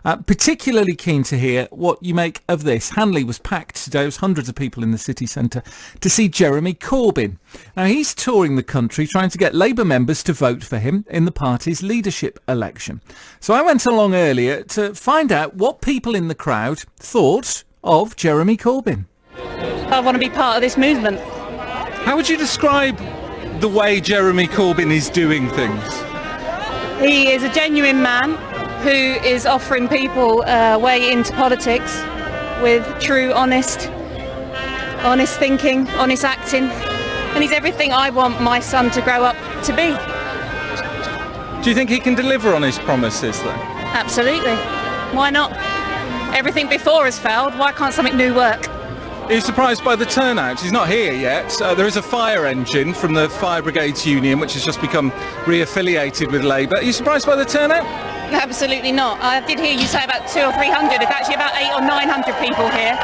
Particularly keen to hear what you make of this. Hanley was packed today. There was hundreds of people in the city centre to see Jeremy Corbyn. Now, he's touring the country trying to get Labour members to vote for him in the party's leadership election. So I went along earlier to find out what people in the crowd thought of Jeremy Corbyn. I want to be part of this movement. How would you describe the way Jeremy Corbyn is doing things? He is a genuine man who is offering people a way into politics with true, honest thinking, honest acting, and he's everything I want my son to grow up to be. Do you think he can deliver on his promises, though? Absolutely. Why not? Everything before has failed. Why can't something new work? Are you surprised by the turnout? He's not here yet. There is a fire engine from the Fire Brigades Union, which has just become re-affiliated with Labour. Are you surprised by the turnout? Absolutely not. I did hear you say about 200 or 300. It's actually about 800 or 900 people here.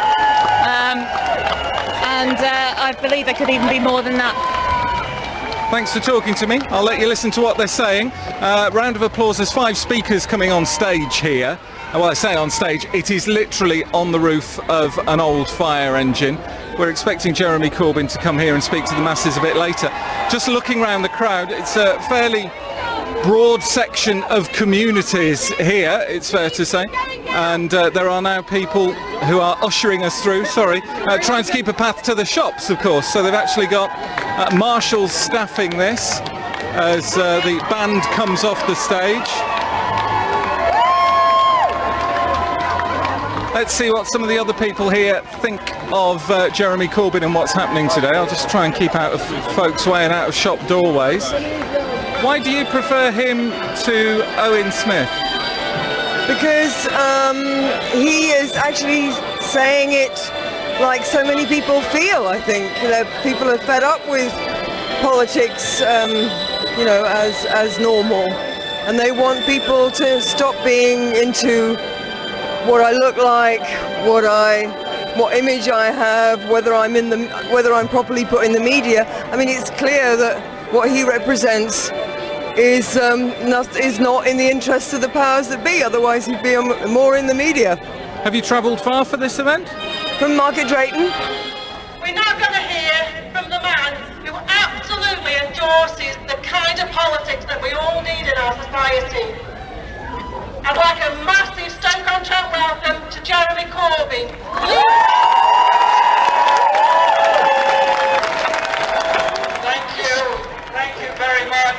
I believe there could even be more than that. Thanks for talking to me. I'll let you listen to what they're saying. Round of applause. There's 5 speakers coming on stage here. Well, I say on stage, it is literally on the roof of an old fire engine. We're expecting Jeremy Corbyn to come here and speak to the masses a bit later. Just looking around the crowd, it's a fairly broad section of communities here, it's fair to say. And there are now people who are ushering us through, trying to keep a path to the shops, of course. So they've actually got marshals staffing this as the band comes off the stage. Let's see what some of the other people here think of Jeremy Corbyn and what's happening today. I'll just try and keep out of folks' way and out of shop doorways. Why do you prefer him to Owen Smith? Because he is actually saying it like so many people feel, I think. You know, people are fed up with politics, as normal. And they want people to stop being into what I look like, what image I have, whether I'm properly put in the media. I mean, it's clear that what he represents is not in the interests of the powers that be. Otherwise, he'd be more in the media. Have you travelled far for this event? From Market Drayton. We're now going to hear from the man who absolutely endorses the kind of politics that we all need in our society. I'd like a massive Stoke-on-Trent welcome to Jeremy Corbyn. Thank you very much.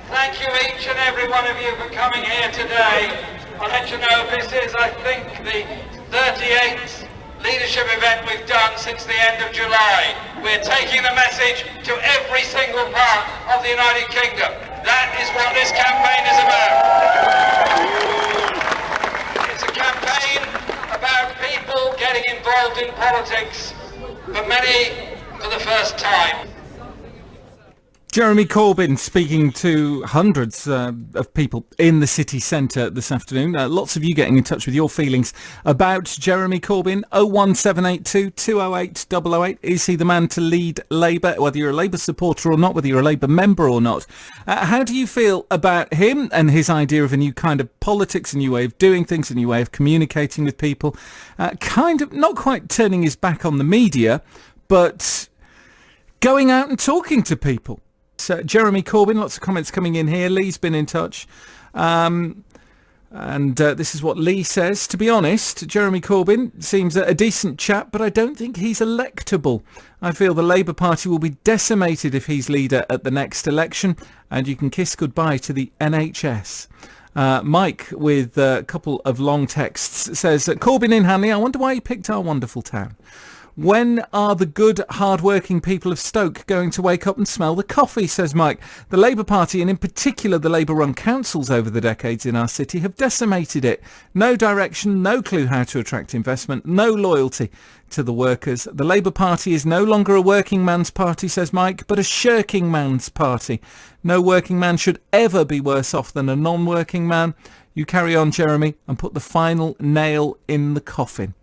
Thank you each and every one of you for coming here today. I'll let you know this is, I think, the 38th leadership event we've done since the end of July. We're taking the message to every single part of the United Kingdom. That is what this campaign is about. It's a campaign about people getting involved in politics, for many for the first time. Jeremy Corbyn speaking to hundreds of people in the city centre this afternoon. Lots of you getting in touch with your feelings about Jeremy Corbyn. 01782 208 008. Is he the man to lead Labour? Whether you're a Labour supporter or not, whether you're a Labour member or not. How do you feel about him and his idea of a new kind of politics, a new way of doing things, a new way of communicating with people? Kind of not quite turning his back on the media, but going out and talking to people. Jeremy Corbyn, lots of comments coming in here. Lee's been in touch. This is what Lee says. To be honest, Jeremy Corbyn seems a decent chap, but I don't think he's electable. I feel the Labour Party will be decimated if he's leader at the next election, and you can kiss goodbye to the NHS. Mike, with a couple of long texts, says, Corbyn in Hanley, I wonder why he picked our wonderful town. When are the good, hard-working people of Stoke going to wake up and smell the coffee, says Mike. The Labour Party, and in particular the Labour-run councils over the decades in our city, have decimated it. No direction, no clue how to attract investment, no loyalty to the workers. The Labour Party is no longer a working man's party, says Mike, but a shirking man's party. No working man should ever be worse off than a non-working man. You carry on, Jeremy, and put the final nail in the coffin.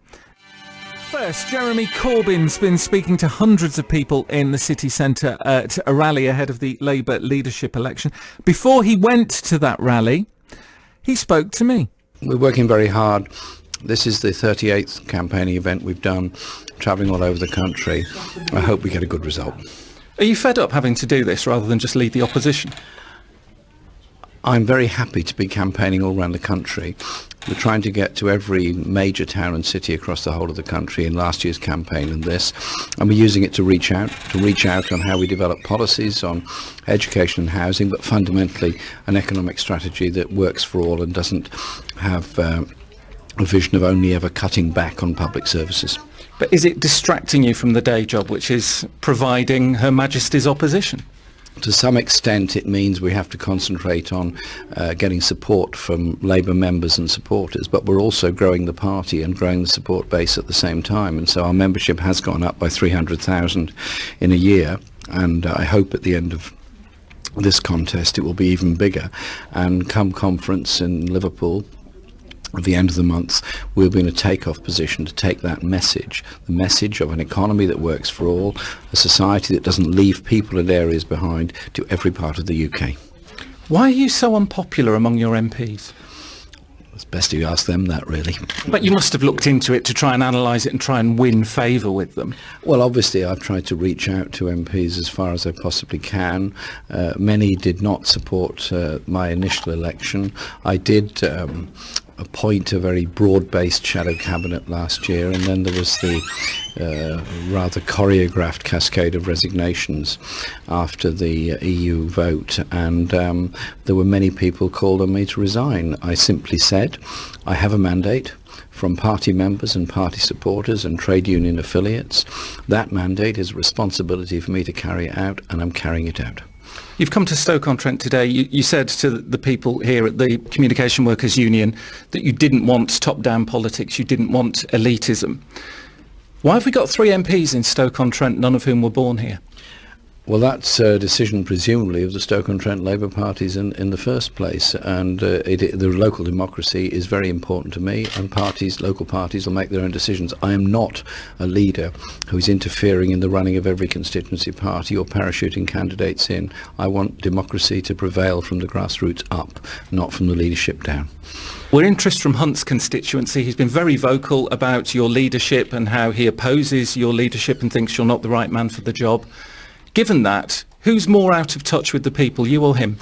First, Jeremy Corbyn's been speaking to hundreds of people in the city centre at a rally ahead of the Labour leadership election. Before he went to that rally, he spoke to me. We're working very hard. This is the 38th campaigning event we've done, travelling all over the country. I hope we get a good result. Are you fed up having to do this rather than just lead the opposition? I'm very happy to be campaigning all around the country. We're trying to get to every major town and city across the whole of the country in last year's campaign and this, and we're using it to reach out on how we develop policies on education and housing, but fundamentally an economic strategy that works for all and doesn't have a vision of only ever cutting back on public services. But is it distracting you from the day job, which is providing Her Majesty's opposition? To some extent it means we have to concentrate on getting support from Labour members and supporters, but we're also growing the party and growing the support base at the same time, and so our membership has gone up by 300,000 in a year, and I hope at the end of this contest it will be even bigger, and come conference in Liverpool at the end of the month, we'll be in a take-off position to take that message, the message of an economy that works for all, a society that doesn't leave people and areas behind, to every part of the UK. Why are you so unpopular among your MPs? It's best you ask them that, really. But you must have looked into it to try and analyse it and try and win favour with them. Well, obviously I've tried to reach out to MPs as far as I possibly can. Many did not support my initial election. I did appoint a very broad-based shadow cabinet last year, and then there was the rather choreographed cascade of resignations after the EU vote, and there were many people called on me to resign. I simply said, I have a mandate from party members and party supporters and trade union affiliates. That mandate is a responsibility for me to carry it out, and I'm carrying it out. You've come to Stoke-on-Trent today. You said to the people here at the Communication Workers Union that you didn't want top-down politics, you didn't want elitism. Why have we got 3 MPs in Stoke-on-Trent, none of whom were born here? Well, that's a decision presumably of the Stoke-on-Trent Labour parties in the first place, and the local democracy is very important to me, and local parties will make their own decisions. I am not a leader who's interfering in the running of every constituency party or parachuting candidates in. I want democracy to prevail from the grassroots up, not from the leadership down. We're in Tristram Hunt's constituency. He's been very vocal about your leadership and how he opposes your leadership and thinks you're not the right man for the job. Given that, who's more out of touch with the people, you or him?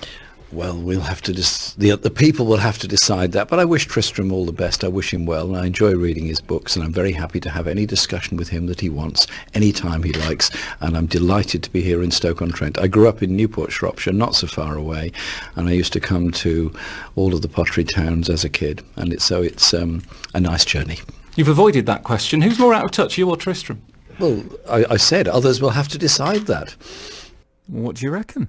Well, we'll have to the people will have to decide that, but I wish Tristram all the best. I wish him well, and I enjoy reading his books, and I'm very happy to have any discussion with him that he wants, any time he likes, and I'm delighted to be here in Stoke-on-Trent. I grew up in Newport, Shropshire, not so far away, and I used to come to all of the pottery towns as a kid, and it's a nice journey. You've avoided that question. Who's more out of touch, you or Tristram? Well, I said others will have to decide that. What do you reckon?